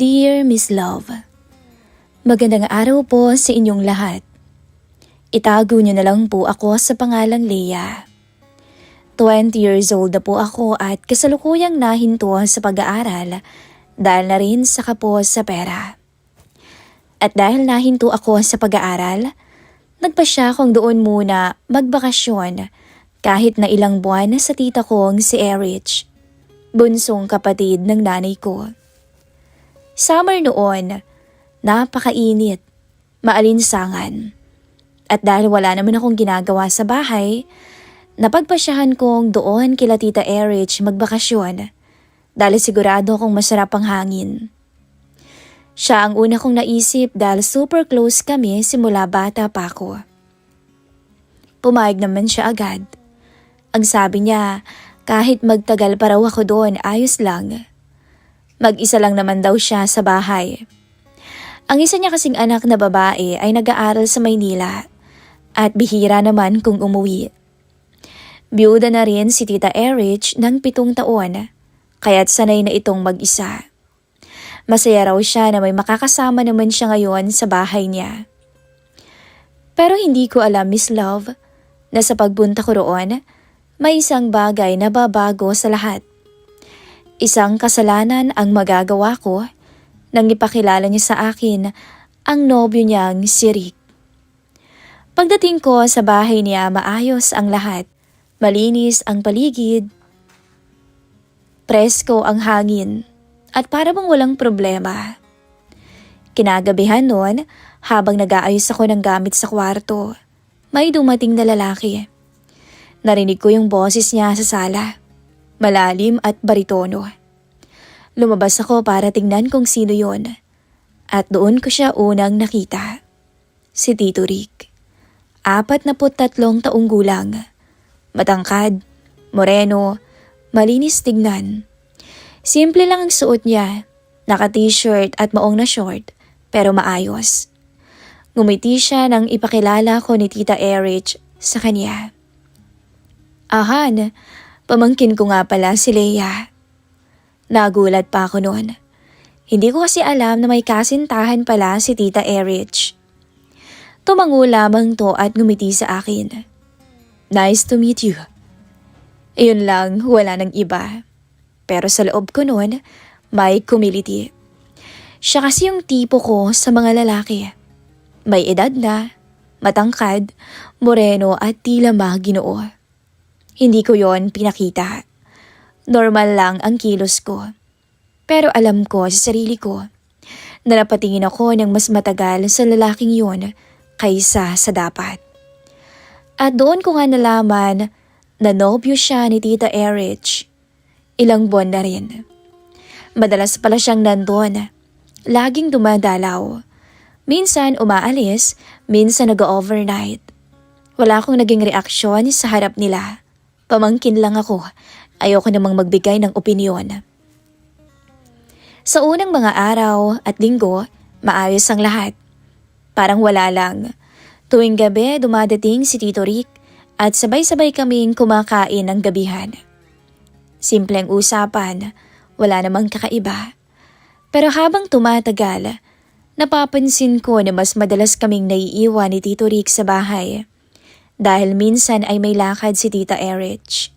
Dear Miss Love, magandang araw po sa inyong lahat. Itago niyo na lang po ako sa pangalang Leia. 20 years old na po ako at kasalukuyang nahinto sa pag-aaral dahil na rin saka po sa pera. At dahil nahinto ako sa pag-aaral, nagpasya akong doon muna magbakasyon kahit na ilang buwan sa tita kong si Erich, bunsong kapatid ng nanay ko. Summer noon, napakainit, maalinsangan. At dahil wala naman akong ginagawa sa bahay, napagpasyahan kong doon kila Tita Erich magbakasyon dahil sigurado akong masarap ang hangin. Siya ang una kong naisip dahil super close kami simula bata pa ako. Pumayag naman siya agad. Ang sabi niya, kahit magtagal pa raw ako doon, ayos lang. Mag-isa lang naman daw siya sa bahay. Ang isa niya kasing anak na babae ay nag-aaral sa Maynila at bihira naman kung umuwi. Biyuda na rin si Tita Erich ng 7 taon, kaya't sanay na itong mag-isa. Masaya raw siya na may makakasama naman siya ngayon sa bahay niya. Pero hindi ko alam, Miss Love, na sa pagpunta ko roon, may isang bagay na babago sa lahat. Isang kasalanan ang magagawa ko nang ipakilala niya sa akin ang nobyo niyang si Rick. Pagdating ko sa bahay niya, maayos ang lahat. Malinis ang paligid, presko ang hangin, at para bang walang problema. Kinagabihan noon, habang nag-aayos ako ng gamit sa kwarto, may dumating na lalaki. Narinig ko yung boses niya sa sala. Malalim at baritono. Lumabas ako para tingnan kung sino yon. At doon ko siya unang nakita. Si Tito Rick. 43 taong gulang. Matangkad, moreno, malinis tignan. Simple lang ang suot niya. Naka-t-shirt at maong na short, pero maayos. Ngumiti siya nang ipakilala ko ni Tita Erich sa kanya. Ahan, pamangkin ko nga pala si Leia. Nagulat pa ako noon. Hindi ko kasi alam na may kasintahan pala si Tita Erich. Tumango lamang to at ngumiti sa akin. Nice to meet you. Iyon lang, wala nang iba. Pero sa loob ko noon, may kumiliti. Siya kasi yung tipo ko sa mga lalaki. May edad na, matangkad, moreno at tila maginoo. Hindi ko yon pinakita. Normal lang ang kilos ko. Pero alam ko sa sarili ko na napatingin ako ng mas matagal sa lalaking yun kaysa sa dapat. At doon ko nga nalaman na nobyo siya ni Tita Erich. Ilang buwan na rin. Madalas pala siyang nandun. Laging dumadalaw. Minsan umaalis, minsan nag-overnight. Wala akong naging reaksyon sa harap nila. Pamangkin lang ako. Ayoko namang magbigay ng opinyon. Sa unang mga araw at linggo, maayos ang lahat. Parang wala lang. Tuwing gabi dumadating si Tito Rick at sabay-sabay kaming kumakain ng gabihan. Simpleng usapan, wala namang kakaiba. Pero habang tumatagal, napapansin ko na mas madalas kaming naiiwan ni Tito Rick sa bahay. Dahil minsan ay may lakad si Tita Erich.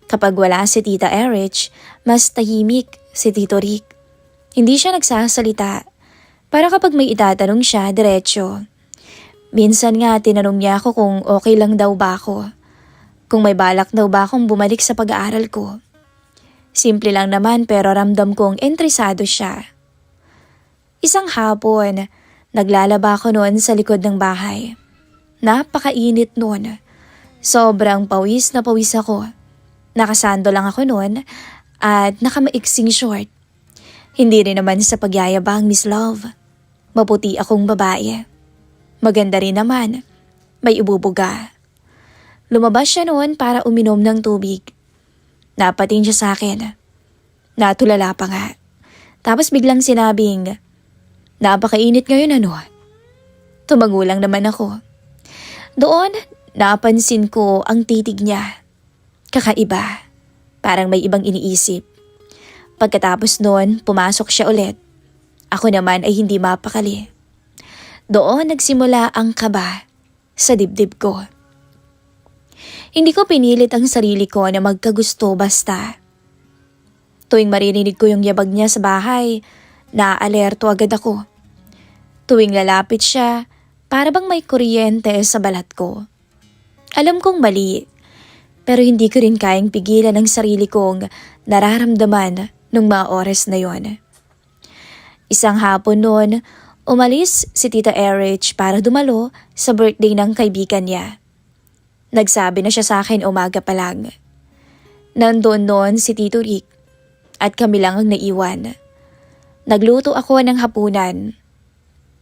Kapag wala si Tita Erich, mas tahimik si Tito Rick. Hindi siya nagsasalita. Para kapag may itatanong siya, diretso. Minsan nga tinanong niya ako kung okay lang daw ba ako. Kung may balak daw ba akong bumalik sa pag-aaral ko. Simple lang naman pero ramdam kong interesado siya. Isang hapon, naglalaba ako noon sa likod ng bahay. Napakainit noon. Sobrang pawis na pawis ako. Nakasando lang ako noon at nakamaiksing short. Hindi rin naman sa pagyayabang, Miss Love. Maputi akong babae. Maganda rin naman. May ibubuga. Lumabas siya noon para uminom ng tubig. Napating siya sa akin. Natulala pa nga. Tapos biglang sinabing, napakainit ngayon ano? Tumango lang naman ako. Doon, napansin ko ang titig niya. Kakaiba. Parang may ibang iniisip. Pagkatapos noon, pumasok siya ulit. Ako naman ay hindi mapakali. Doon nagsimula ang kaba sa dibdib ko. Hindi ko pinilit ang sarili ko na magkagusto basta. Tuwing maririnig ko yung yabag niya sa bahay, naaalerto agad ako. Tuwing lalapit siya, para bang may kuryente sa balat ko. Alam kong mali, pero hindi ko rin kayang pigilan ang sarili kong nararamdaman nung mga oras na yon. Isang hapon noon, umalis si Tita Erich para dumalo sa birthday ng kaibigan niya. Nagsabi na siya sa akin umaga pa lang. Nandoon noon si Tito Rick at kami lang ang naiwan. Nagluto ako ng hapunan.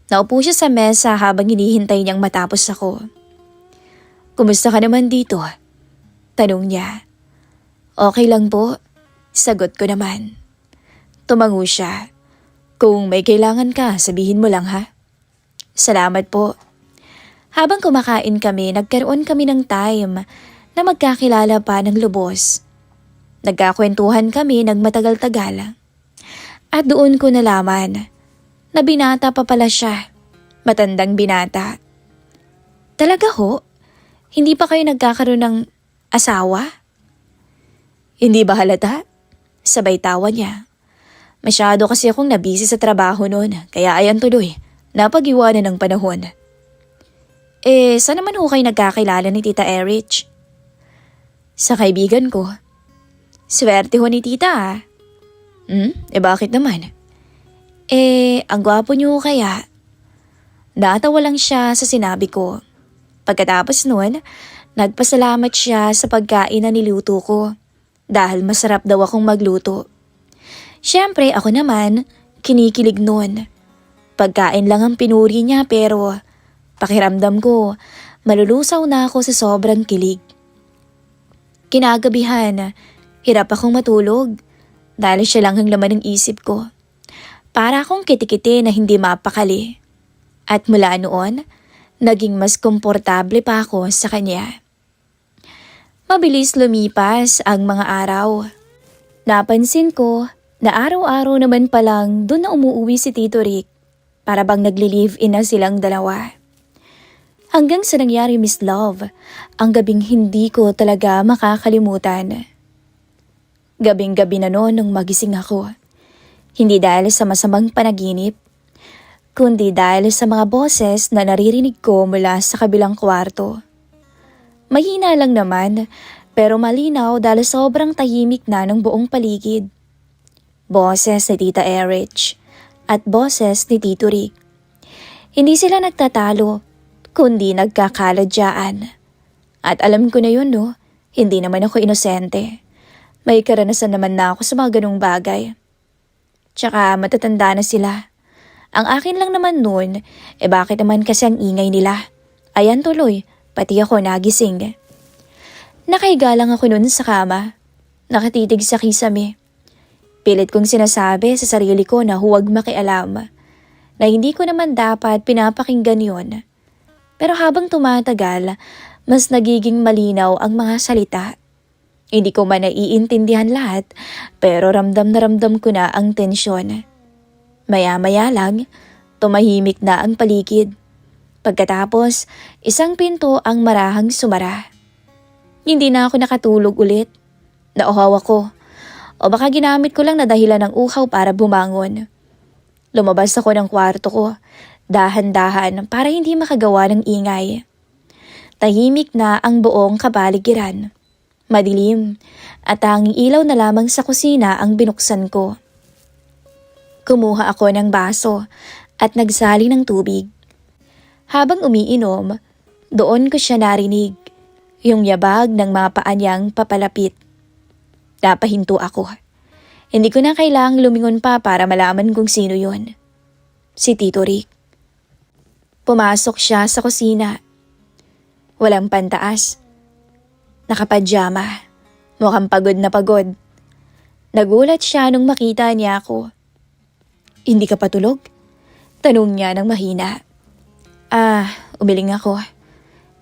Naupo siya sa mesa habang hinihintay niyang matapos ako. "Kumusta ka naman dito?" tanong niya. "Okay lang po," sagot ko naman. Tumango siya. "Kung may kailangan ka, sabihin mo lang ha." "Salamat po." Habang kumakain kami, nagkaroon kami ng time na magkakilala pa ng lubos. Nagkakwentuhan kami ng matagal-tagal. At doon ko nalaman na binata pa pala siya. Matandang binata. "Talaga ho? Hindi pa kayo nagkakaroon ng asawa?" "Hindi ba halata?" Sabay tawa niya. "Masyado kasi akong nabisi sa trabaho noon, kaya ayan tuloy, napag-iwanan ng panahon." Saan naman ho kayo nagkakilala ni Tita Erich?" "Sa kaibigan ko." "Swerte ho ni Tita ah." Bakit naman?" Ang gwapo niyo kaya." Natawa lang siya sa sinabi ko. Pagkatapos nun, nagpasalamat siya sa pagkain na niluto ko dahil masarap daw akong magluto. Siyempre ako naman, kinikilig nun. Pagkain lang ang pinuri niya pero pakiramdam ko, malulusaw na ako sa sobrang kilig. Kinagabihan, hirap akong matulog dahil siya lang ang laman ng isip ko. Para akong kitikiti na hindi mapakali. At mula noon, naging mas komportable pa ako sa kanya. Mabilis lumipas ang mga araw. Napansin ko na araw-araw naman palang doon na umuuwi si Tito Rick para bang nagli-live-in na silang dalawa. Hanggang sa nangyari Miss Love, ang gabing hindi ko talaga makakalimutan. Gabing-gabi na noon nung magising ako. Hindi dahil sa masamang panaginip, kundi dahil sa mga boses na naririnig ko mula sa kabilang kwarto. Mahina lang naman, pero malinaw dahil sobrang tahimik na ng buong paligid. Boses ni Tita Erich at boses ni Tito Rick. Hindi sila nagtatalo, kundi nagkakaladyaan. At alam ko na yun no, hindi naman ako inosente. May karanasan naman na ako sa mga ganong bagay. Tsaka matatanda na sila. Ang akin lang naman nun, bakit naman kasi ang ingay nila? Ayan tuloy, pati ako nagising. Nakahiga lang ako nun sa kama, nakatitig sa kisame. Pilit kong sinasabi sa sarili ko na huwag makialam, na hindi ko naman dapat pinapakinggan yun. Pero habang tumatagal, mas nagiging malinaw ang mga salita. Hindi ko man naiintindihan lahat, pero ramdam na ramdam ko na ang tensyon. Maya-maya lang, tumahimik na ang paligid. Pagkatapos, isang pinto ang marahang sumara. Hindi na ako nakatulog ulit. Nauhaw ako. O baka ginamit ko lang na dahilan ng uhaw para bumangon. Lumabas ako ng kwarto ko, dahan-dahan para hindi makagawa ng ingay. Tahimik na ang buong kapaligiran. Madilim at tanging ilaw na lamang sa kusina ang binuksan ko. Kumuha ako ng baso at nagsali ng tubig. Habang umiinom, doon ko siya narinig, yung yabag ng mga paa niyang papalapit. Napahinto ako. Hindi ko na kailangang lumingon pa para malaman kung sino yon. Si Tito Rick. Pumasok siya sa kusina. Walang pantaas. Nakapadyama. Mukhang pagod na pagod. Nagulat siya nung makita niya ako. "Hindi ka patulog?" Tanong niya ng mahina. Umiling ako.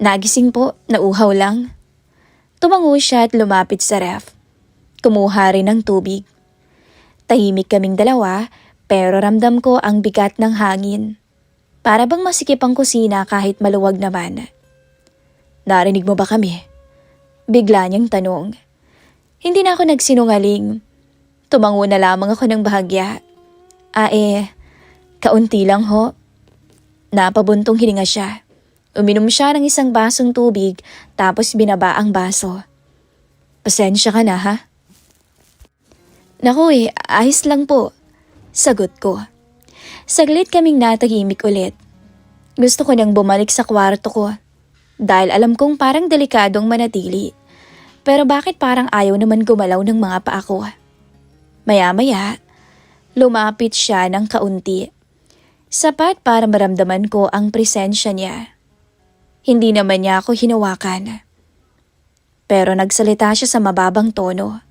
Nagising po, nauhaw lang." Tumango siya at lumapit sa ref. Kumuha rin ng tubig. Tahimik kaming dalawa, Pero ramdam ko ang bigat ng hangin. Para bang masikip ang kusina kahit maluwag naman. Narinig mo ba kami? Bigla niyang tanong. Hindi na ako nagsinungaling. Tumango na lamang ako ng bahagya. Kaunti lang ho. Napabuntong hininga siya. Uminom siya ng isang basong tubig tapos binaba ang baso. Pasensya ka na ha? Naku ayos lang po. Sagot ko. Saglit kaming natahimik ulit. Gusto ko nang bumalik sa kwarto ko. Dahil alam kong parang delikadong manatili. Pero bakit parang ayaw naman gumalaw ng mga paa ko? Maya-maya, lumapit siya ng kaunti. Sapat para maramdaman ko ang presensya niya. Hindi naman niya ako hinawakan. Pero nagsalita siya sa mababang tono.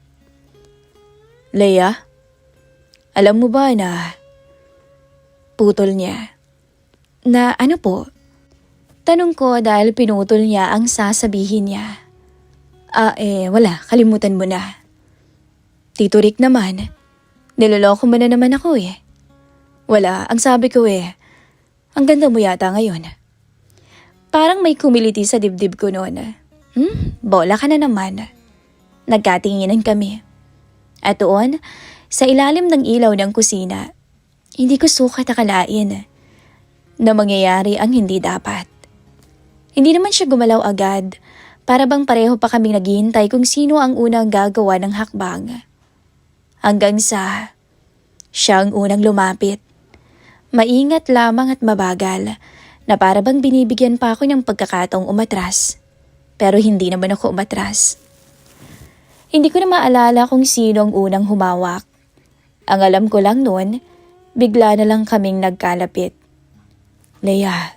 Leia, alam mo ba na... Putol niya. Na ano po? Tanong ko dahil pinutol niya ang sasabihin niya. Wala, kalimutan mo na. Tito Rick naman, niloloko mo na naman ako eh. Wala, ang sabi ko ang ganda mo yata ngayon. Parang may kumiliti sa dibdib ko noon. Bola ka na naman. Nagkatinginan kami. At doon, sa ilalim ng ilaw ng kusina, hindi ko sukat akalain na mangyayari ang hindi dapat. Hindi naman siya gumalaw agad, para bang pareho pa kaming naghihintay kung sino ang unang gagawa ng hakbang. Hanggang sa siya ang unang lumapit. Maingat lamang at mabagal na para bang binibigyan pa ako ng pagkakataong umatras. Pero hindi naman ako umatras. Hindi ko na maalala kung sino ang unang humawak. Ang alam ko lang noon, bigla na lang kaming nagkalapit. Leia,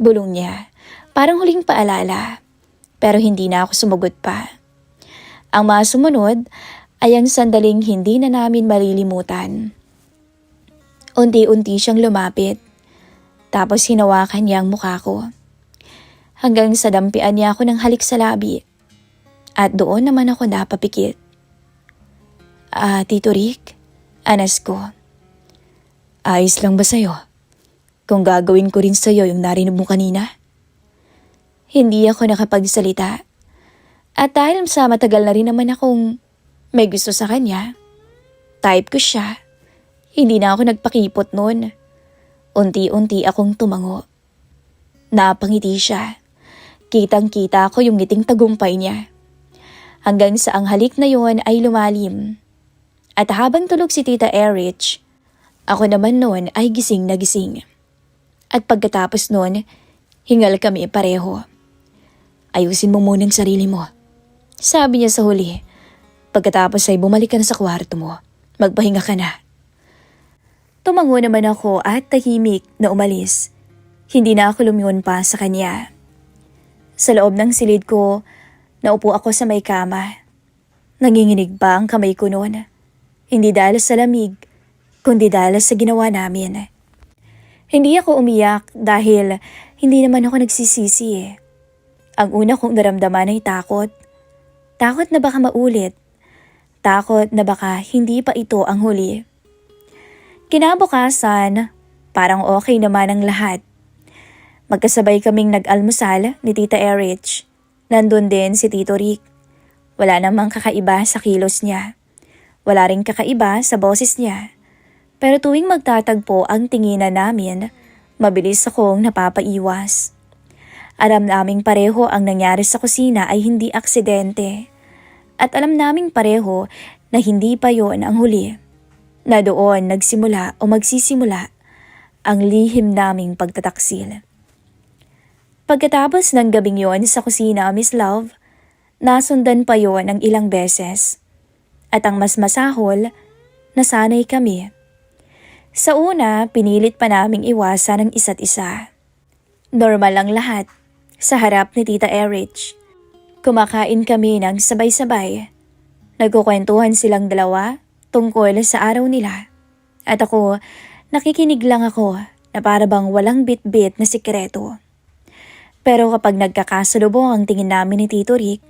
bulong niya. Parang huling paalala. Pero hindi na ako sumagot pa. Ang mga sumunod ay ang sandaling hindi na namin malilimutan. Unti-unti siyang lumapit. Tapos hinawakan niya ang mukha ko. Hanggang sa dampian niya ako ng halik sa labi. At doon naman ako napapikit. Tito Rick, anas ko. Ayos lang ba sa'yo? Kung gagawin ko rin sa'yo yung narinig mo kanina? Hindi ako nakapagsalita. At dahil sa matagal na rin naman akong may gusto sa kanya, type ko siya. Hindi na ako nagpakipot noon. Unti-unti akong tumango. Napangiti siya. Kitang-kita ko yung ngiting tagumpay niya. Hanggang sa ang halik na yon ay lumalim. At habang tulog si Tita Erich, ako naman noon ay gising na gising. At pagkatapos noon, hingal kami pareho. Ayusin mo muna ang sarili mo. Sabi niya sa huli. Pagkatapos ay bumalik ka na sa kwarto mo. Magpahinga ka na. Tumango naman ako at tahimik na umalis. Hindi na ako lumingon pa sa kanya. Sa loob ng silid ko, naupo ako sa may kama. Nanginginig pa ang kamay ko noon. Hindi dahil sa lamig, kundi dahil sa ginawa namin. Hindi ako umiyak dahil hindi naman ako nagsisisi. Ang una kong naramdaman ay takot. Takot na baka maulit. Takot na baka hindi pa ito ang huli. Kinabukasan, parang okay naman ang lahat. Magkasabay kaming nag-almusal ni Tita Erich. Nandun din si Tito Rick. Wala namang kakaiba sa kilos niya. Wala ring kakaiba sa boses niya. Pero tuwing magtatagpo ang tinginan namin, mabilis akong napapaiwas. Alam naming pareho ang nangyari sa kusina ay hindi aksidente. At alam naming pareho na hindi pa yon ang huli. Na doon nagsimula o magsisimula ang lihim naming pagtataksil. Pagkatapos ng gabing yon sa kusina, Miss Love, nasundan pa yon ng ilang beses. At ang mas masahol, nasanay kami. Sa una, pinilit pa naming iwasan ang isa't isa. Normal ang lahat sa harap ni Tita Erich. Kumakain kami ng sabay-sabay. Nagkukwentuhan silang dalawa tungkol sa araw nila. At ako, nakikinig lang ako na para bang walang bit-bit na sikreto. Pero kapag nagkakasalubong ang tingin namin ni Tito Rick,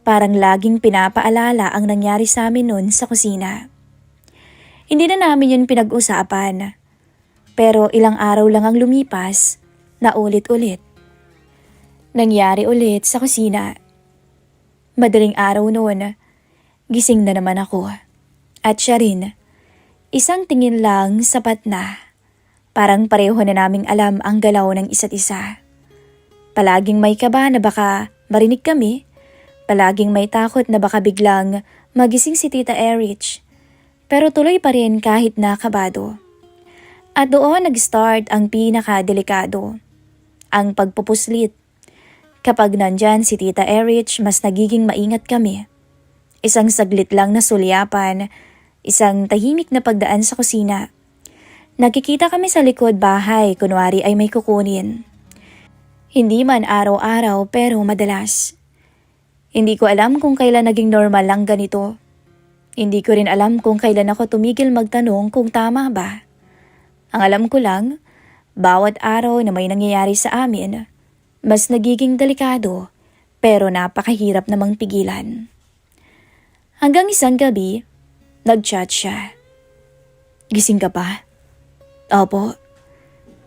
parang laging pinapaalala ang nangyari sa amin noon sa kusina. Hindi na namin yun pinag-usapan. Pero ilang araw lang ang lumipas na ulit-ulit. Nangyari ulit sa kusina. Madaling araw noon, gising na naman ako. At siya rin. Isang tingin lang sapat na. Parang pareho na naming alam ang galaw ng isa't isa. Palaging may kaba na baka marinig kami. Palaging may takot na baka biglang magising si Tita Erich. Pero tuloy pa rin kahit na kabado. At doon nag-start ang pinakadelikado. Ang pagpupuslit. Kapag nandyan si Tita Erich, mas nagiging maingat kami. Isang saglit lang na sulyapan, isang tahimik na pagdaan sa kusina. Nakikita kami sa likod bahay, kunwari ay may kukunin. Hindi man araw-araw pero madalas. Hindi ko alam kung kailan naging normal lang ganito. Hindi ko rin alam kung kailan ako tumigil magtanong kung tama ba. Ang alam ko lang, bawat araw na may nangyayari sa amin, mas nagiging delikado pero napakahirap namang pigilan. Hanggang isang gabi, nag-chat siya. Gising ka pa? Opo.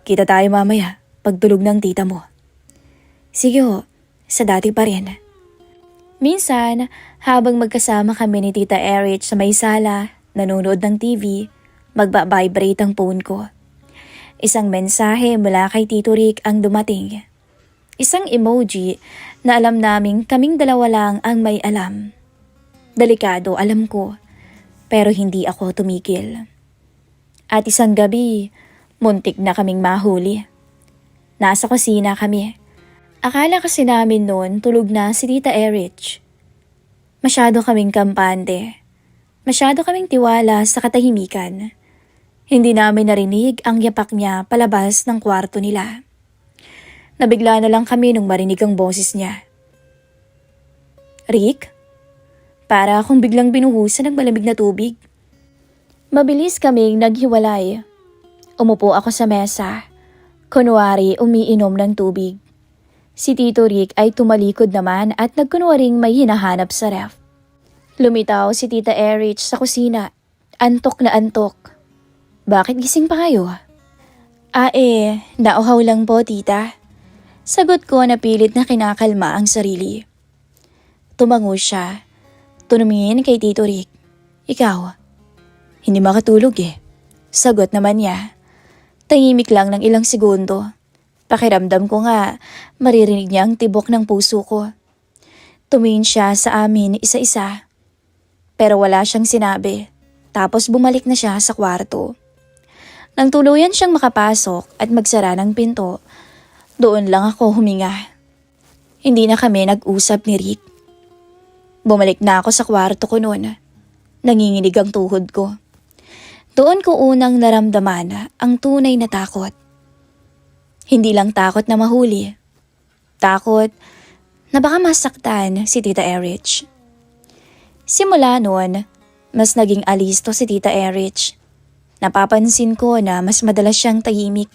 Kita tayo mamaya pagtulog ng tita mo. Sige ho, sa dati pa rin. Minsan, habang magkasama kami ni Tita Erich sa may sala, nanonood ng TV, magba-vibrate ang phone ko. Isang mensahe mula kay Tito Rick ang dumating. Isang emoji na alam naming kaming dalawa lang ang may alam. Delikado, alam ko, pero hindi ako tumigil. At isang gabi, muntik na kaming mahuli. Nasa kusina kami. Akala kasi namin noon tulog na si Tita Erich. Masyado kaming kampante. Masyado kaming tiwala sa katahimikan. Hindi namin narinig ang yapak niya palabas ng kwarto nila. Nabigla na lang kami nung marinig ang boses niya. Rick? Para akong biglang binuhusan ng malamig na tubig. Mabilis kaming naghiwalay. Umupo ako sa mesa. Kunwari umiinom ng tubig. Si Tito Rick ay tumalikod naman at nagkunwaring may hinahanap sa ref. Lumitaw si Tita Erich sa kusina. Antok na antok. Bakit gising pa kayo? Nauhaw lang po tita. Sagot ko na pilit na kinakalma ang sarili. Tumango siya. Tumingin kay Tito Rick. Ikaw? Hindi makatulog Sagot naman niya. Tahimik lang ng ilang segundo. Pakiramdam ko nga, maririnig niya ang tibok ng puso ko. Tumingin siya sa amin isa-isa. Pero wala siyang sinabi. Tapos bumalik na siya sa kwarto. Nang tuluyan siyang makapasok at magsara ng pinto, doon lang ako huminga. Hindi na kami nag-usap ni Rick. Bumalik na ako sa kwarto ko noon. Nanginginig ang tuhod ko. Doon ko unang naramdaman ang tunay na takot. Hindi lang takot na mahuli. Takot na baka masaktan si Tita Erich. Simula noon, mas naging alisto si Tita Erich. Napapansin ko na mas madalas siyang tahimik.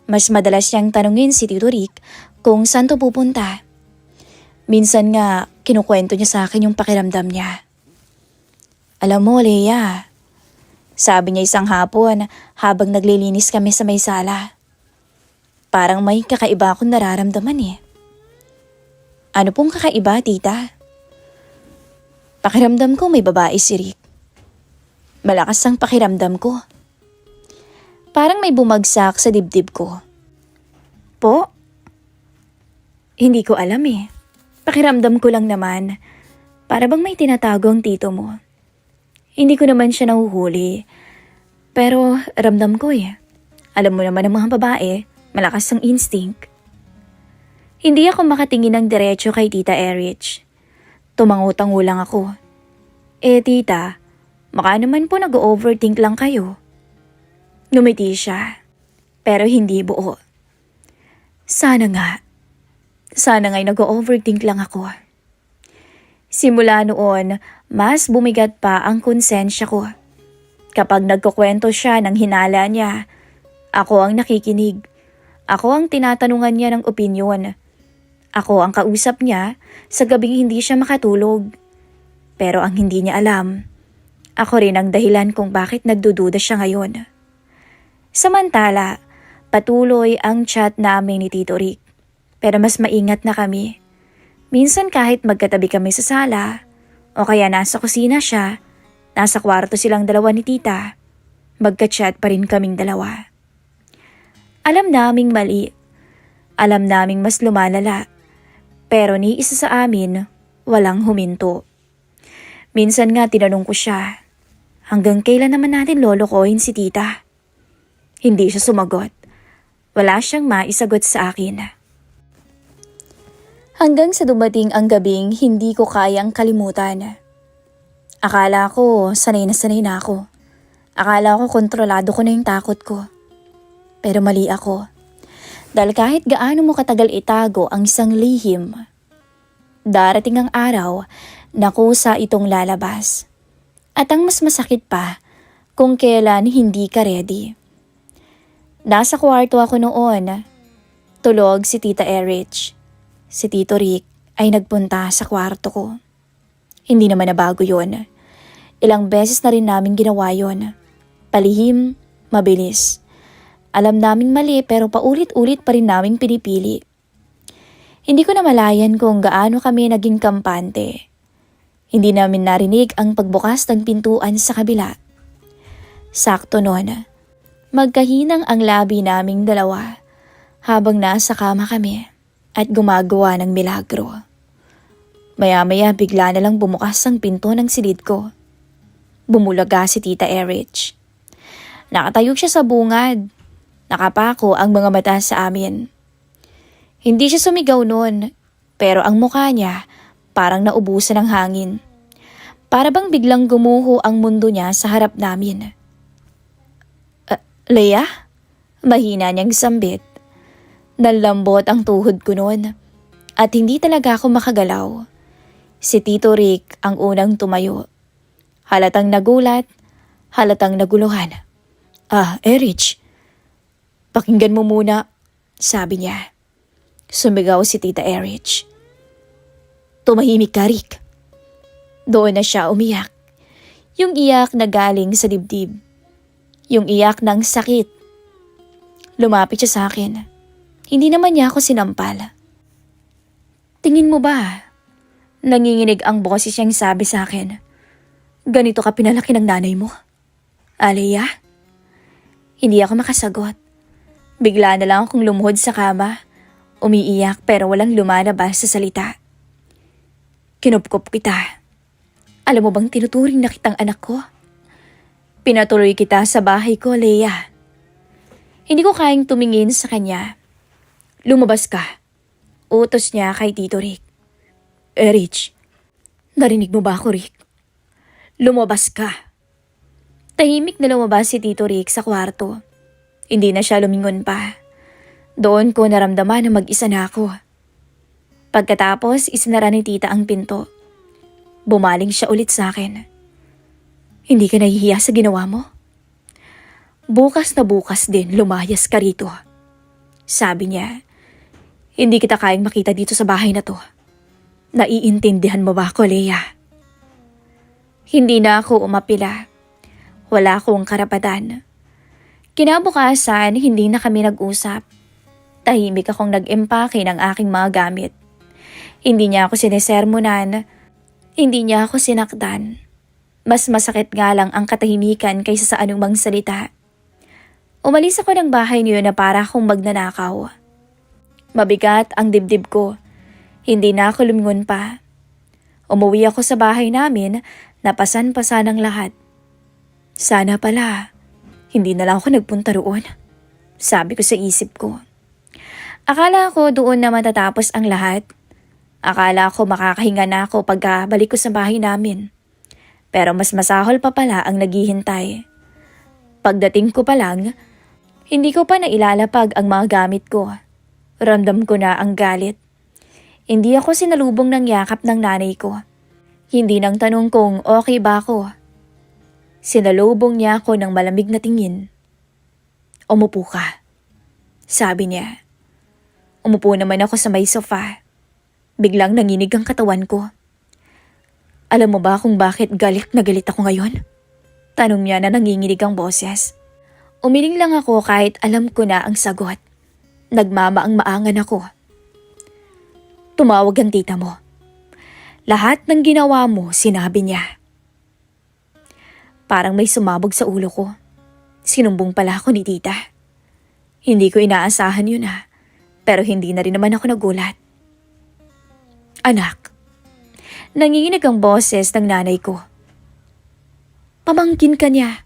Mas madalas siyang tanungin si Tito Rick kung saan to pupunta. Minsan nga, kinukwento niya sa akin yung pakiramdam niya. Alam mo, Leia, sabi niya isang hapon habang naglilinis kami sa may sala. Parang may kakaiba akong nararamdaman Ano pong kakaiba, tita? Pakiramdam ko may babae si Rick. Malakas ang pakiramdam ko. Parang may bumagsak sa dibdib ko. Po? Hindi ko alam Pakiramdam ko lang naman. Para bang may tinatago ang tito mo. Hindi ko naman siya nahuhuli. Pero ramdam ko Alam mo naman ang mga babae, malakas ang instinct. Hindi ako makatingin ng diretso kay Tita Erich. Tumangutango lang ako. Tita, baka naman po nag-overthink lang kayo. Ngumiti siya, pero hindi buo. Sana nga. Sana nga'y nag-overthink lang ako. Simula noon, mas bumigat pa ang konsensya ko. Kapag nagkukwento siya ng hinala niya, ako ang nakikinig. Ako ang tinatanungan niya ng opinyon. Ako ang kausap niya sa gabing hindi siya makatulog. Pero ang hindi niya alam, Ako rin ang dahilan kung bakit nagdududa siya ngayon. Samantala, patuloy ang chat namin ni Tito Rick. Pero mas maingat na kami. Minsan kahit magkatabi kami sa sala, o kaya nasa kusina siya, nasa kwarto silang dalawa ni tita, magka-chat pa rin kaming dalawa. Alam naming mali. Alam naming mas lumalala. Pero ni isa sa amin, walang huminto. Minsan nga tinanong ko siya, hanggang kailan naman natin lolokohin si tita? Hindi siya sumagot. Wala siyang maisagot sa akin. Hanggang sa dumating ang gabing hindi ko kayang kalimutan. Akala ko sanay na ako. Akala ko kontrolado ko na yung takot ko. Pero mali ako. Dahil kahit gaano mo katagal itago ang isang lihim, darating ang araw na kusa itong lalabas. At ang mas masakit pa, kung kailan hindi ka ready. Nasa kwarto ako noon. Tulog si Tita Erich. Si Tito Rick ay nagpunta sa kwarto ko. Hindi naman nabago yon. Ilang beses na rin namin ginawa yon. Palihim, mabilis. Alam naming mali pero paulit-ulit pa rin naming pinipili. Hindi ko namalayan kung gaano kami naging kampante. Hindi namin narinig ang pagbukas ng pintuan sa kabila. Sakto noon, magkahinang ang labi naming dalawa habang nasa kama kami at gumagawa ng milagro. Maya-maya bigla na lang bumukas ang pinto ng silid ko. Bumulaga si Tita Erich. Nakatayo siya sa bungad. Nakapako ang mga mata sa amin. Hindi siya sumigaw noon, pero ang mukha niya parang naubusan ng hangin. Para bang biglang gumuho ang mundo niya sa harap namin. Leia? Mahina niyang sambit. Nalambot ang tuhod ko noon at hindi talaga ako makagalaw. Si Tito Rick ang unang tumayo. Halatang nagulat, halatang naguluhan. Erich, pakinggan mo muna, sabi niya. Sumigaw si Tita Erich. Tumahimik ka, Rick. Doon na siya umiyak. Yung iyak na galing sa dibdib. Yung iyak ng sakit. Lumapit siya sa akin. Hindi naman niya ako sinampal. Tingin mo ba? Nanginginig ang boses niyang sabi sa akin. Ganito ka pinalaki ng nanay mo? Alea? Hindi ako makasagot. Bigla na lang akong lumuhod sa kama. Umiiyak pero walang lumalabas sa salita. Kinupkop kita. Alam mo bang tinuturing na kitang anak ko? Pinatuloy kita sa bahay ko, Leia. Hindi ko kayang tumingin sa kanya. Lumabas ka. Utos niya kay Tito Rick. Erich, narinig mo ba ako, Rick? Lumabas ka. Tahimik na lumabas si Tito Rick sa kwarto. Hindi na siya lumingon pa. Doon ko naramdaman na mag-isa na ako. Pagkatapos, isinara ni tita ang pinto. Bumaling siya ulit sa akin. Hindi ka nahihiya sa ginawa mo? Bukas na bukas din lumayas ka rito. Sabi niya, hindi kita kayang makita dito sa bahay na to. Naiintindihan mo ba ako, Leia? Hindi na ako umapila. Wala akong karapatan. Kinabukasan, hindi na kami nag-usap. Tahimik akong nag-empake ng aking mga gamit. Hindi niya ako sinisermonan. Hindi niya ako sinaktan. Mas masakit nga lang ang katahimikan kaysa sa anumang salita. Umalis ako ng bahay niyo na para akong magnanakaw. Mabigat ang dibdib ko. Hindi na ako lumingon pa. Umuwi ako sa bahay namin, napasan-pasan ang lahat. Sana pala, hindi na lang ako nagpunta roon. Sabi ko sa isip ko. Akala ko doon na matatapos ang lahat. Akala ko makakahinga na ako pagkabalik ko sa bahay namin. Pero mas masahol pa pala ang naghihintay. Pagdating ko pa lang, hindi ko pa nailalapag ang mga gamit ko. Ramdam ko na ang galit. Hindi ako sinalubong ng yakap ng nanay ko. Hindi nang tanong kung okay ba ako. Sinalubong niya ako ng malamig na tingin. Umupo ka, sabi niya. Umupo naman ako sa may sofa. Biglang nanginig ang katawan ko. Alam mo ba kung bakit galit na galit ako ngayon? Tanong niya na nanginginig ang boses. Umiling lang ako kahit alam ko na ang sagot. Nagmamaang-maangan ako. Tumawag ang tita mo. Lahat ng ginawa mo, sinabi niya. Parang may sumabog sa ulo ko. Sinumbong pala ako ni tita. Hindi ko inaasahan yun pero hindi na rin naman ako nagulat. Anak, nanginginig ang boses ng nanay ko. Pamangkin ka niya.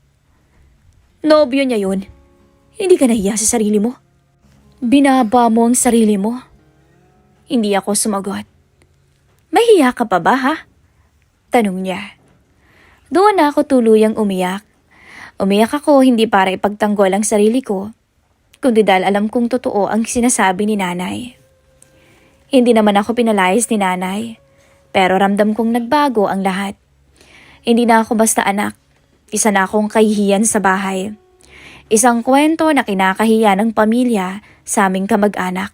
Nobyo niya yun. Hindi ka nahiya sa sarili mo. Binaba mo ang sarili mo. Hindi ako sumagot. Mahiya ka pa ba Tanong niya. Doon na ako tuluyang umiyak. Umiyak ako hindi para ipagtanggol ang sarili ko, kundi dahil alam kong totoo ang sinasabi ni nanay. Hindi naman ako pinalayas ni nanay, pero ramdam kong nagbago ang lahat. Hindi na ako basta anak, isa na akong kahihiyan sa bahay. Isang kwento na kinakahiya ng pamilya sa aming kamag-anak.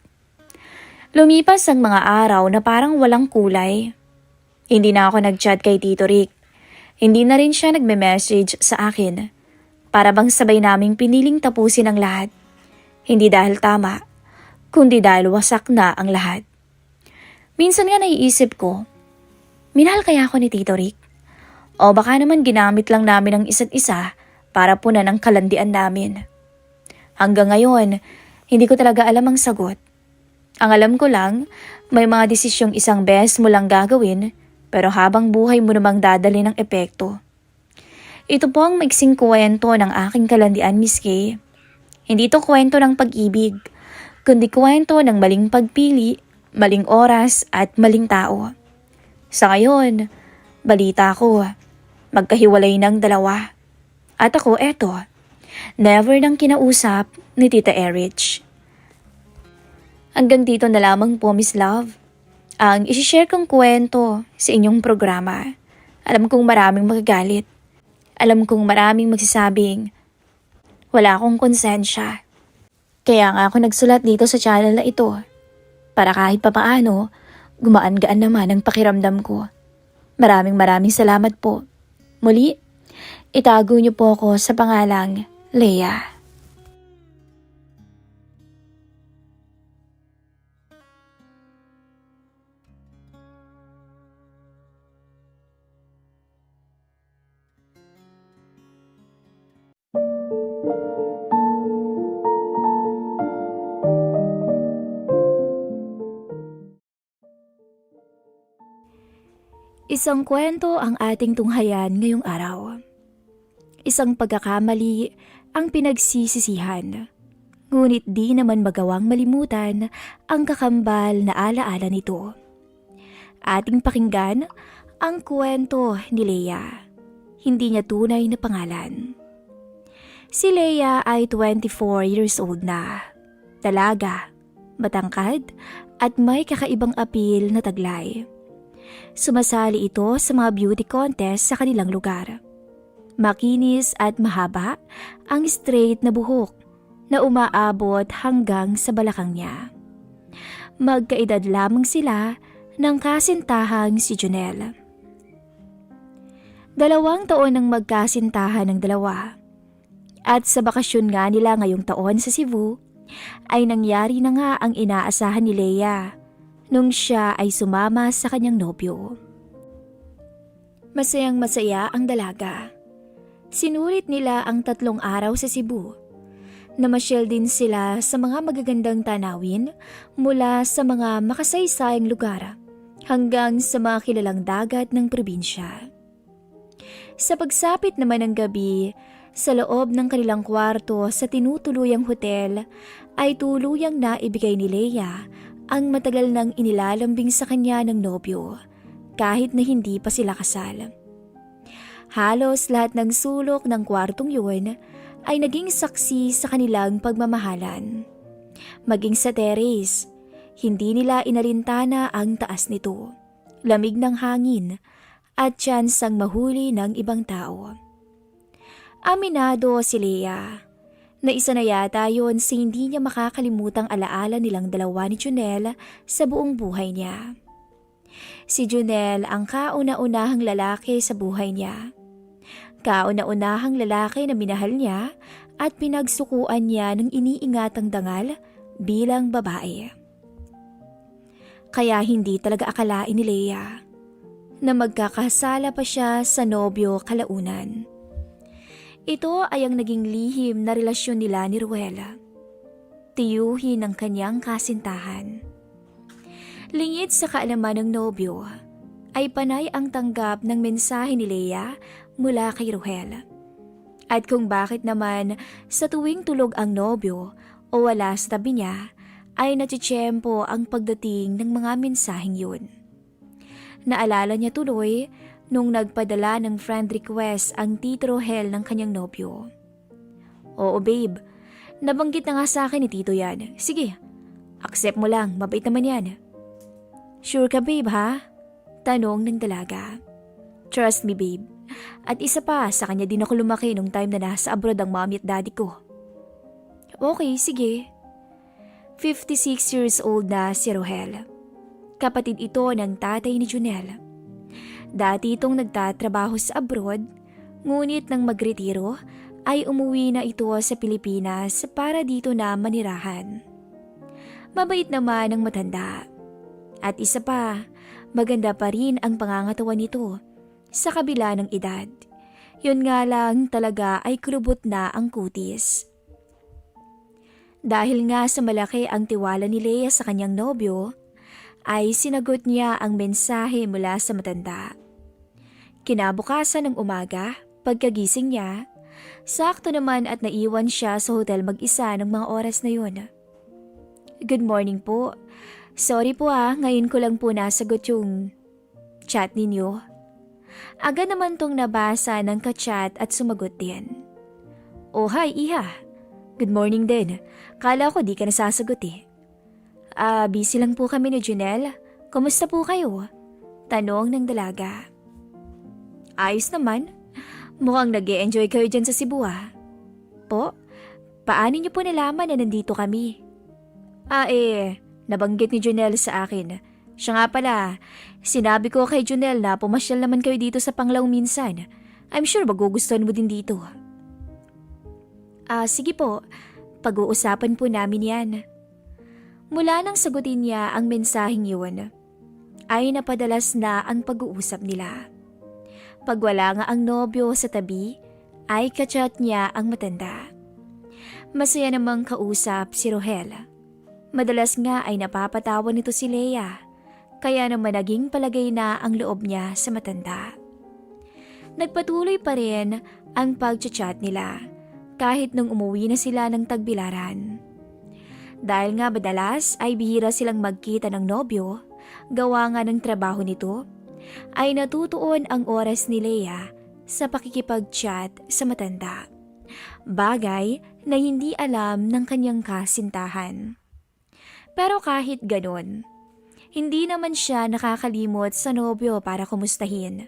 Lumipas ang mga araw na parang walang kulay. Hindi na ako nag-chat kay Tito Rick. Hindi na rin siya nagme-message sa akin. Para bang sabay naming piniling tapusin ang lahat. Hindi dahil tama, kundi dahil wasak na ang lahat. Minsan nga naiisip ko, minahal kaya ako ni Tito Rick? O baka naman ginamit lang namin ang isa't isa para punan ang kalandian namin. Hanggang ngayon, hindi ko talaga alam ang sagot. Ang alam ko lang, may mga desisyong isang beses mo lang gagawin, pero habang buhay mo namang dadali ng epekto. Ito po ang maiksing kwento ng aking kalandian, Miss Kay. Hindi ito kwento ng pag-ibig, kundi kwento ng maling pagpili, maling oras at maling tao. Sa ngayon, balita ko, magkahiwalay ng dalawa. At ako eto, never nang kinausap ni Tita Erich. Hanggang dito na lamang po, Miss Love, ang isishare kong kwento sa inyong programa. Alam kong maraming magagalit. Alam kong maraming magsasabing, wala akong konsensya. Kaya nga ako nagsulat dito sa channel na ito, para kahit papaano, gumaan-gaan naman ang pakiramdam ko. Maraming salamat po. Muli, itago niyo po ako sa pangalang Leia. Isang kwento ang ating tunghayan ngayong araw. Isang pagkakamali ang pinagsisisihan, ngunit di naman magawang malimutan ang kakambal na alaala nito. Ating pakinggan ang kwento ni Leia. Hindi niya tunay na pangalan. Si Leia ay 24 years old na. Dalaga, matangkad at may kakaibang apil na taglay. Sumasali ito sa mga beauty contest sa kanilang lugar. Makinis at mahaba ang straight na buhok na umaabot hanggang sa balakang niya. Magkaedad lamang sila ng kasintahang si Jonelle. 2 taon nang magkasintahan ng dalawa. At sa bakasyon nga nila ngayong taon sa Cebu, ay nangyari na nga ang inaasahan ni Leia nung siya ay sumama sa kanyang nobyo. Masayang masaya ang dalaga. Sinulit nila ang 3 araw sa Cebu. Namasyal din sila sa mga magagandang tanawin mula sa mga makasaysayang lugar hanggang sa mga kilalang dagat ng probinsya. Sa pagsapit naman ng gabi, sa loob ng kanilang kwarto sa tinutuluyang hotel ay tuluyang naibigay ni Leia ang matagal nang inilalambing sa kanya ng nobyo kahit na hindi pa sila kasal. Halos lahat ng sulok ng kwartong yun ay naging saksi sa kanilang pagmamahalan. Maging sa terrace, hindi nila inalintana ang taas nito, lamig ng hangin at tsansang mahuli ng ibang tao. Aminado si Leia na isa na yata yun sa hindi niya makakalimutang alaala nilang dalawa ni Jonelle sa buong buhay niya. Si Jonelle ang kauna-unahang lalaki sa buhay niya. Kauna-unahang lalaki na minahal niya at pinagsukuan niya ng iniingatang dangal bilang babae. Kaya hindi talaga akalain ni Leia na magkakasala pa siya sa nobyo kalaunan. Ito ay ang naging lihim na relasyon nila ni Ruel. Tiyuhin ng kanyang kasintahan. Lingid sa kaalaman ng nobyo, ay panay ang tanggap ng mensahe ni Leia mula kay Ruel. At kung bakit naman sa tuwing tulog ang nobyo o wala sa tabi niya, ay natitsyempo ang pagdating ng mga mensaheng yun. Naalala niya tuloy nung nagpadala ng friend request ang Tito Rohel ng kanyang nobyo. Oo babe, nabanggit na nga sa akin ni Tito yan. Sige, accept mo lang, mabait naman yan. Sure ka babe ha? Tanong ng dalaga. Trust me babe. At isa pa, sa kanya din ako lumaki nung time na nasa abroad ang mommy at daddy ko. Okay, sige. 56 years old na si Rohel. Kapatid ito ng tatay ni Junel. Dati itong nagtatrabaho sa abroad, ngunit nang magretiro ay umuwi na ito sa Pilipinas para dito na manirahan. Mabait naman ang matanda. At isa pa, maganda pa rin ang pangangatawan nito sa kabila ng edad. Yun nga lang talaga ay kulubot na ang kutis. Dahil nga sa malaki ang tiwala ni Leia sa kanyang nobyo, ay sinagot niya ang mensahe mula sa matanda. Kinabukasan ng umaga, pagkagising niya, sakto naman at naiwan siya sa hotel mag-isa ng mga oras na yun. Good morning po. Sorry po ngayon ko lang po nasagot yung chat ninyo. Agad naman tong nabasa ng ka-chat at sumagot din. Oh hi Iha, good morning din. Kala ko di ka nasasagot eh. Busy lang po kami ni Junel. Kumusta po kayo? Tanong ng dalaga. Ayos naman. Mukhang nag-e-enjoy kayo dyan sa Cebu Po, paano niyo po nalaman na nandito kami? Nabanggit ni Junel sa akin. Siya nga pala, sinabi ko kay Junel na pumasyal naman kayo dito sa Panglao minsan. I'm sure magugustuhan mo din dito. Sige po, pag-uusapan po namin yan. Mula nang sagutin niya ang mensaheng yun, ay napadalas na ang pag-uusap nila. Pag wala nga ang nobyo sa tabi, ay kachat niya ang matanda. Masaya namang kausap si Rohel. Madalas nga ay napapatawan nito si Leia, kaya naman naging palagay na ang loob niya sa matanda. Nagpatuloy pa rin ang pag-chat nila kahit nung umuwi na sila ng Tagbilaran. Dahil nga madalas ay bihira silang magkita ng nobyo, gawa nga ng trabaho nito, ay natutuon ang oras ni Leia sa pakikipag-chat sa matanda. Bagay na hindi alam ng kanyang kasintahan. Pero kahit ganon, hindi naman siya nakakalimot sa nobyo para kumustahin.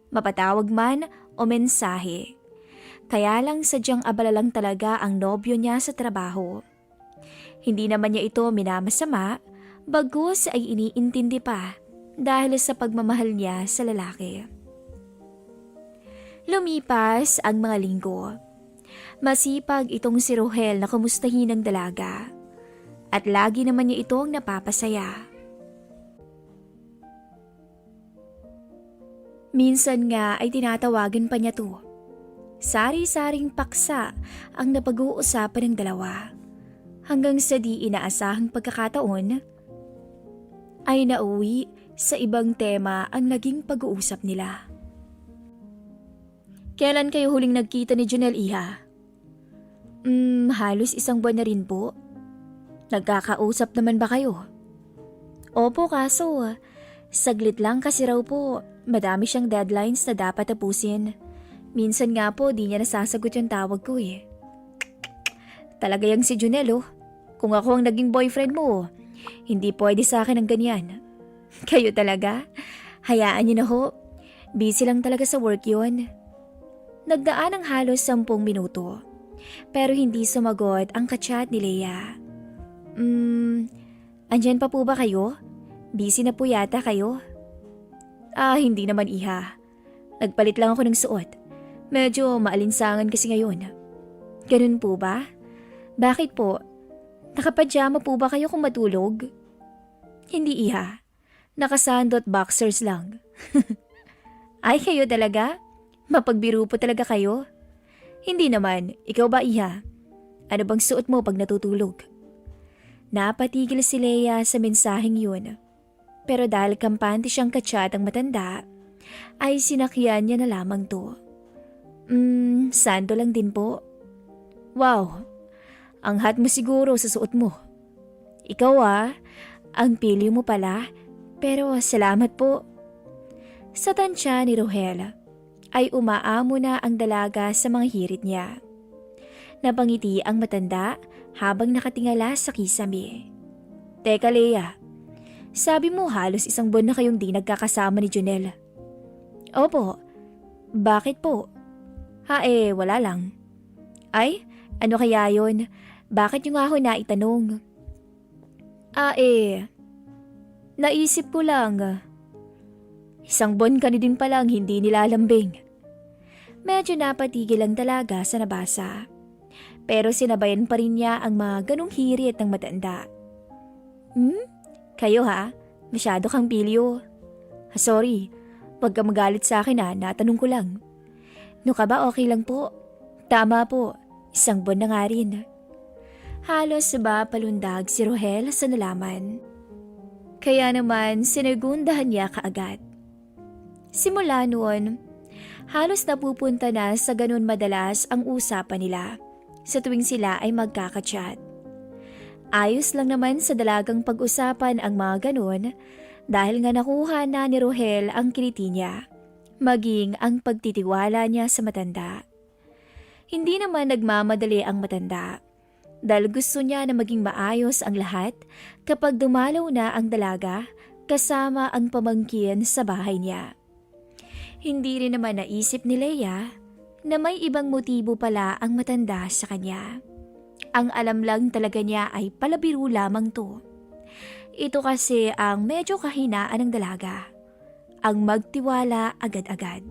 Mapatawag man o mensahe. Kaya lang sadyang abala lang talaga ang nobyo niya sa trabaho. Hindi naman niya ito minamasama, bagkus ay iniintindi pa dahil sa pagmamahal niya sa lalaki. Lumipas ang mga linggo. Masipag itong si Rohel na kumustahin ng dalaga. At lagi naman niya itong napapasaya. Minsan nga ay tinatawagan pa niya to. Sari-saring paksa ang napag-uusapan ng dalawa. Hanggang sa di inaasahang pagkakataon, ay nauwi sa ibang tema ang naging pag-uusap nila. Kailan kayo huling nagkita ni Junel Iha? Halos isang buwan na rin po. Nagkakausap naman ba kayo? Opo, kaso saglit lang kasi raw po, madami siyang deadlines na dapat tapusin. Minsan nga po di niya nasasagot yung tawag ko eh. Talaga yang si Junel kung ako ang naging boyfriend mo, hindi pwede sa akin ang ganyan. Kayo talaga? Hayaan niyo na ho, busy lang talaga sa work yun. Nagdaan ng halos 10 minuto, pero hindi sumagot ang ka-chat ni Leia. Andyan pa po ba kayo? Busy na po yata kayo? Hindi naman Iha. Nagpalit lang ako ng suot. Medyo maalinsangan kasi ngayon. Ganun po ba? Bakit po? Nakapajama po ba kayo kung matulog? Hindi iha. Nakasandot boxers lang. Ay kayo talaga? Mapagbiro po talaga kayo? Hindi naman, ikaw ba iha? Ano bang suot mo pag natutulog? Napatigil si Leia sa mensaheng yun. Pero dahil kampante siyang katsyat ang matanda, ay sinakyan niya na lamang to. Sando lang din po. Wow, ang hot mo siguro sa suot mo. Ikaw ang pili mo pala, pero salamat po. Sa tansya ni Rohel, ay umaamo na ang dalaga sa mga hirit niya. Napangiti ang matanda habang nakatingala sa kisame. Teka Leia, sabi mo halos isang buwan na kayong di nagkakasama ni Junel. Opo, bakit po? Wala lang. Ay, ano kaya yon? Bakit yung ako naitanong? Naisip ko lang. Isang buwan ka na din palang hindi nilalambing. Medyo napatigil ang dalaga sa nabasa. Pero sinabayan pa rin niya ang mga ganong hirit ng matanda. Kayo masyado kang pilyo. Sorry, wag ka magalit sa akin natanong ko lang. No ka ba okay lang po? Tama po, isang buwan na nga rin. Halos ba palundag si Rohel sa nalaman. Kaya naman sinagundahan niya kaagad. Simula noon, halos napupunta na sa ganun madalas ang usapan nila sa tuwing sila ay magkakachat. Ayos lang naman sa dalagang pag-usapan ang mga ganun dahil nga nakuha na ni Rohel ang kiliti niya, maging ang pagtitiwala niya sa matanda. Hindi naman nagmamadali ang matanda dahil gusto niya na maging maayos ang lahat kapag dumalaw na ang dalaga kasama ang pamangkin sa bahay niya. Hindi rin naman naisip ni Leia na may ibang motibo pala ang matanda sa kanya. Ang alam lang talaga niya ay palabiro lamang to. Ito kasi ang medyo kahinaan ng dalaga, ang magtiwala agad-agad.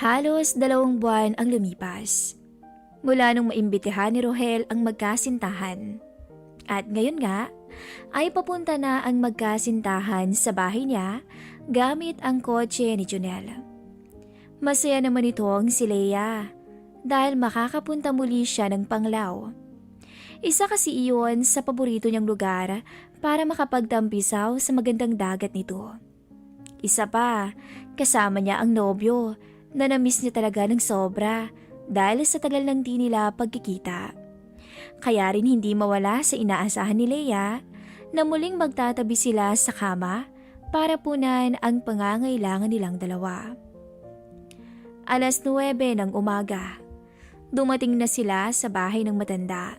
Halos 2 buwan ang lumipas mula nung maimbitahan ni Rohel ang magkasintahan. At ngayon nga ay papunta na ang magkasintahan sa bahay niya gamit ang kotse ni Junel. Masaya naman itong si Leia dahil makakapunta muli siya ng Panglao. Isa kasi iyon sa paborito niyang lugar para makapagtampisaw sa magandang dagat nito. Isa pa, kasama niya ang nobyo na namiss niya talaga ng sobra dahil sa tagal ng di nila pagkikita. Kaya rin hindi mawala sa inaasahan ni Leia na muling magtatabi sila sa kama para punan ang pangangailangan nilang dalawa. 9:00 ng umaga, dumating na sila sa bahay ng matanda.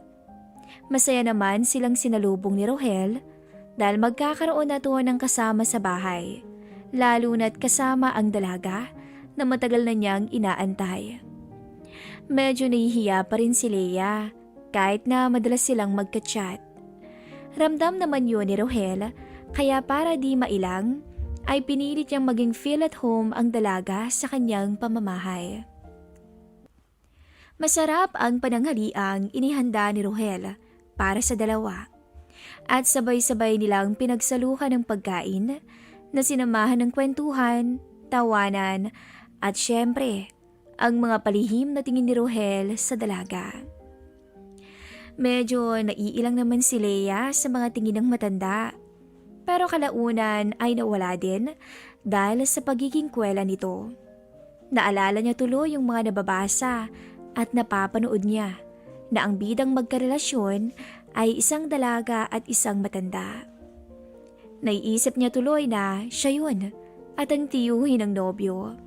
Masaya naman silang sinalubong ni Rohel dahil magkakaroon na to ng kasama sa bahay, lalo na't kasama ang dalaga na matagal na niyang inaantay. Medyo nahihiya pa rin si Leia kahit na madalas silang magka-chat. Ramdam naman yun ni Rohel kaya para di mailang ay pinilit niyang maging feel at home ang dalaga sa kanyang pamamahay. Masarap ang pananghaliang inihanda ni Rohel para sa dalawa at sabay-sabay nilang pinagsaluhan ng pagkain na sinamahan ng kwentuhan, tawanan at syempre ang mga palihim na tingin ni Rohel sa dalaga. Medyo naiilang naman si Leia sa mga tingin ng matanda. Pero kalaunan ay nawala din dahil sa pagiging kwela nito. Naalala niya tuloy yung mga nababasa at napapanood niya na ang bidang magkarelasyon ay isang dalaga at isang matanda. Naiisip niya tuloy na siya yun at ang tiyuhin ng nobyo.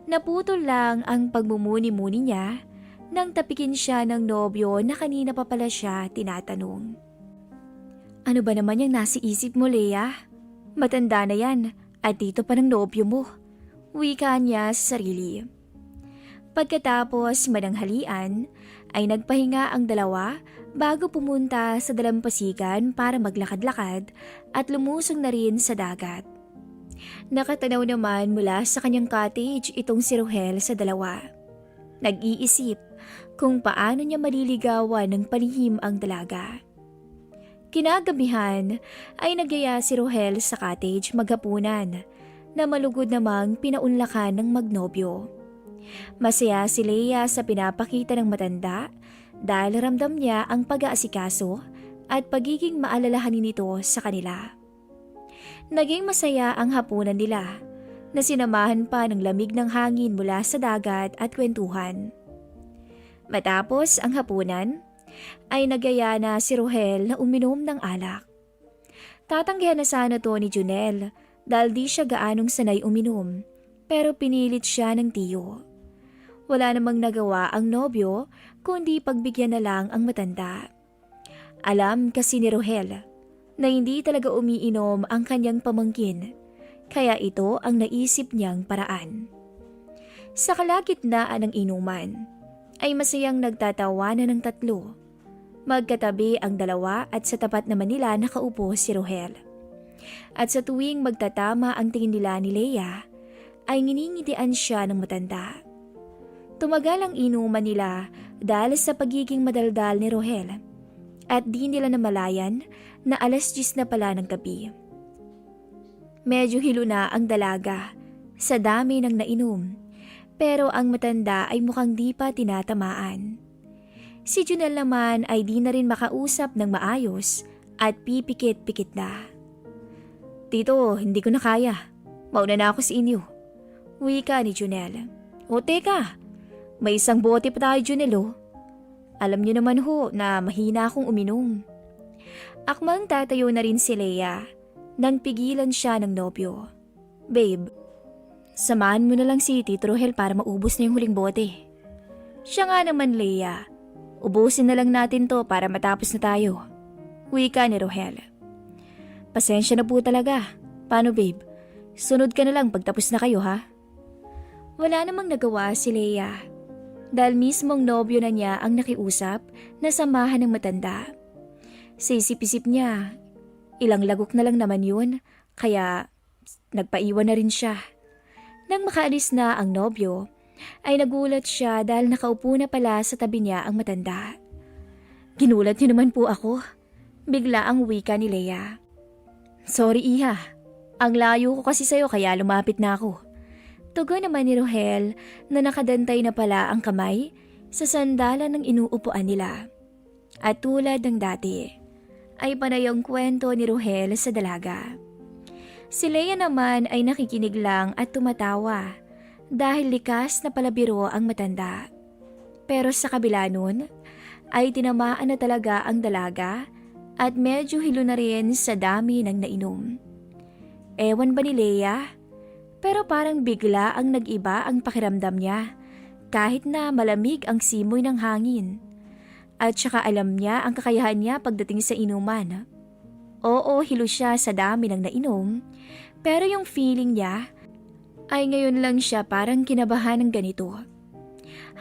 Naputol lang ang pagmumuni-muni niya nang tapikin siya ng nobyo na kanina pa pala siya tinatanong. Ano ba naman yung nasa isip mo, Leia? Matanda na yan at dito pa ng nobyo mo. Wika niya sa sarili. Pagkatapos mananghalian ay nagpahinga ang dalawa bago pumunta sa dalampasigan para maglakad-lakad at lumusong na rin sa dagat. Nakatanaw naman mula sa kanyang cottage itong si Rohel sa dalawa. Nag-iisip kung paano niya maliligawan ng palihim ang dalaga. Kinagabihan ay nagyaya si Rohel sa cottage maghapunan na malugod namang pinaunlakan ng magnobyo. Masaya si Leia sa pinapakita ng matanda dahil ramdam niya ang pag-aasikaso at pagiging maalalahanin nito sa kanila. Naging masaya ang hapunan nila na sinamahan pa ng lamig ng hangin mula sa dagat at kwentuhan. Matapos ang hapunan, ay nagyaya na si Rohel na uminom ng alak. Tatanggihan na sana to ni Junel dahil di siya gaanong sanay uminom pero pinilit siya ng tiyo. Wala namang nagawa ang nobyo kundi pagbigyan na lang ang matanda. Alam kasi ni Rohel na hindi talaga umiinom ang kanyang pamangkin kaya ito ang naisip niyang paraan. Sa kalagitnaan ng inuman ay masayang nagtatawanan ng tatlo. Magkatabi ang dalawa at sa tapat naman nila nakaupo si Rohel. At sa tuwing magtatama ang tingin nila ni Leia, ay nginingitian siya ng matanda. Tumagal ang inuman nila dahil sa pagiging madaldal ni Rohel at di nila namalayan na 10:00 na pala ng gabi. Medyo hilo na ang dalaga sa dami ng nainom pero ang matanda ay mukhang di pa tinatamaan. Si Junel naman ay di na rin makausap ng maayos at pipikit-pikit na. Tito, hindi ko na kaya. Mauna na ako sa inyo. Wika ni Junel. O teka, may isang bote pa tayo Junel oh. Alam niyo naman ho na mahina akong uminom. Akmang tatayo na rin si Leia nang pigilan siya ng nobyo. Babe, samahan mo na lang si Tito Rohel para maubos na yung huling bote. Siya nga naman Leia. Ubusin na lang natin to para matapos na tayo. Wika ni Rohel. Pasensya na po talaga. Paano babe? Sunod ka na lang pagtapos na kayo ha? Wala namang nagawa si Leia. Dahil mismong nobyo na niya ang nakiusap na samahan ng matanda. Sa isip-isip niya, ilang lagok na lang naman yun, kaya nagpaiwan na rin siya. Nang makaalis na ang nobyo, ay nagulat siya dahil nakaupo na pala sa tabi niya ang matanda. Ginulat niyo naman po ako. Bigla ang wika ni Leia. Sorry Iha, ang layo ko kasi sa'yo kaya lumapit na ako. Tugon naman ni Rohel na nakadantay na pala ang kamay sa sandalan ng inuupuan nila. At tulad ng dati, ay panay ang kwento ni Rohel sa dalaga. Si Leia naman ay nakikinig lang at tumatawa dahil likas na palabiro ang matanda. Pero sa kabila nun, ay tinamaan na talaga ang dalaga at medyo hilo na rin sa dami ng nainom. Ewan ba ni Leia? Pero parang bigla ang nag-iba ang pakiramdam niya kahit na malamig ang simoy ng hangin. At saka alam niya ang kakayahan niya pagdating sa inuman. Oo, hilo siya sa dami ng nainom, pero yung feeling niya ay ngayon lang siya parang kinabahan ng ganito.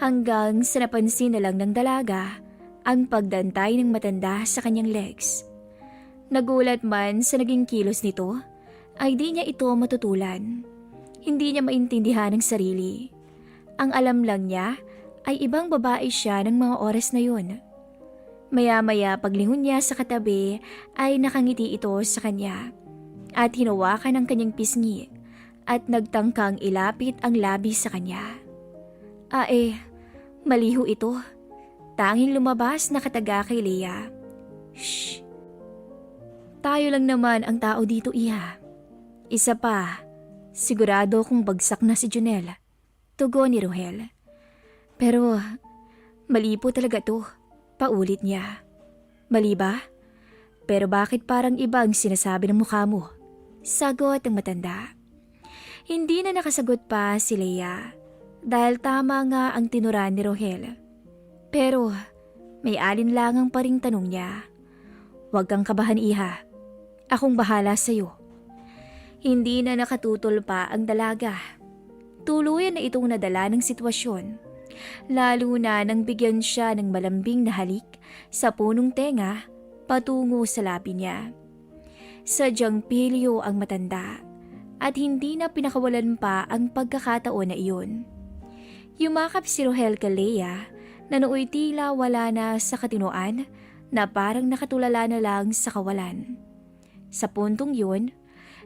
Hanggang sa napansin na lang ng dalaga ang pagdantay ng matanda sa kanyang legs. Nagulat man sa naging kilos nito, ay di niya ito matutulan. Hindi niya maintindihan ang sarili. Ang alam lang niya ay ibang babae siya ng mga oras na yun. Maya-maya paglingon niya sa katabi ay nakangiti ito sa kanya at hinawakan ang kanyang pisngi at nagtangkang ilapit ang labi sa kanya. Maliho ito. Tanging lumabas na kataga kay Leia. Shh! Tayo lang naman ang tao dito, Iha. Isa pa, sigurado kung bagsak na si Junel. Tugon ni Rohel. Pero, mali po talaga to. Paulit niya. Mali ba? Pero bakit parang iba ang sinasabi ng mukha mo? Sagot ng matanda. Hindi na nakasagot pa si Leia dahil tama nga ang tinuran ni Rohel. Pero may alinlangang pa ring tanong niya. Huwag kang kabahan Iha. Akong bahala sa'yo. Hindi na nakatutol pa ang dalaga. Tuluyan na itong nadala ng sitwasyon. Lalo na nang bigyan siya ng malambing na halik sa punong tenga patungo sa labi niya. Sadyang pilyo ang matanda at hindi na pinakawalan pa ang pagkakataon na iyon. Yumakap si Rohel kay Leia na nooy tila wala na sa katinoan na parang nakatulala na lang sa kawalan. Sa puntong yun,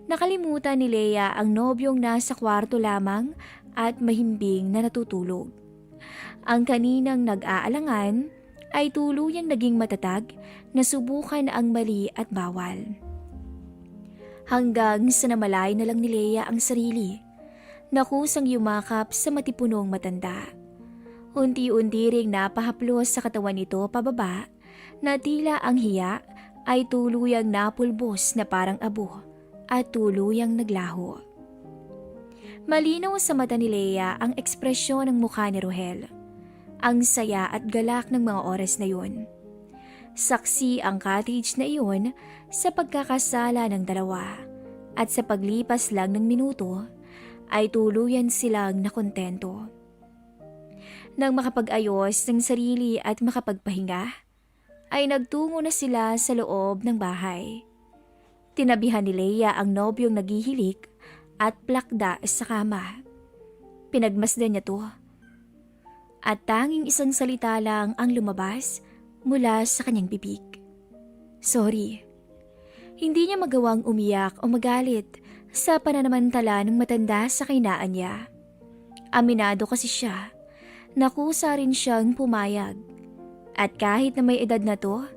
nakalimutan ni Leia ang nobyong nasa kwarto lamang at mahimbing na natutulog. Ang kaninang nag-aalangan ay tuluyang naging matatag na subukan ang mali at bawal. Hanggang sa namalay na lang ni Leia ang sarili, nakusang yumakap sa matipunong matanda. Unti-unti ring napahaplos sa katawan nito pababa na tila ang hiya ay tuluyang napulbos na parang abo at tuluyang naglaho. Malinaw sa mata ni Leia ang ekspresyon ng mukha ni Rohel. Ang saya at galak ng mga oras na yun. Saksi ang cottage na iyon sa pagkakasala ng dalawa at sa paglipas lang ng minuto ay tuluyan silang nakontento. Nang makapag-ayos ng sarili at makapagpahinga, ay nagtungo na sila sa loob ng bahay. Tinabihan ni Leia ang nobyong naghihilik at plakda sa kama. Pinagmasdan niya to. At tanging isang salita lang ang lumabas mula sa kanyang bibig. Sorry. Hindi niya magawang umiyak o magalit sa pananamantala ng matanda sa kainaan niya. Aminado kasi siya. Nakusa rin siyang pumayag. At kahit na may edad na to,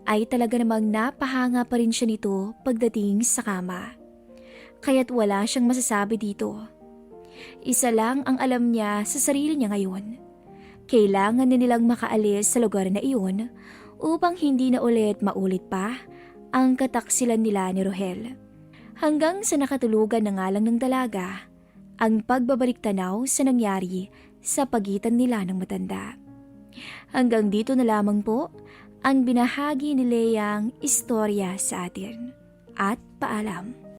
ay talaga namang napahanga pa rin siya nito pagdating sa kama. Kaya't wala siyang masasabi dito. Isa lang ang alam niya sa sarili niya ngayon. Kailangan na nilang makaalis sa lugar na iyon upang hindi na ulit maulit pa ang kataksilan nila ni Rohel. Hanggang sa nakatulugan na nga lang ng dalaga ang pagbabalik tanaw sa nangyari sa pagitan nila ng matanda. Hanggang dito na lamang po ang binahagi ni Leiang istorya sa atin. At paalam.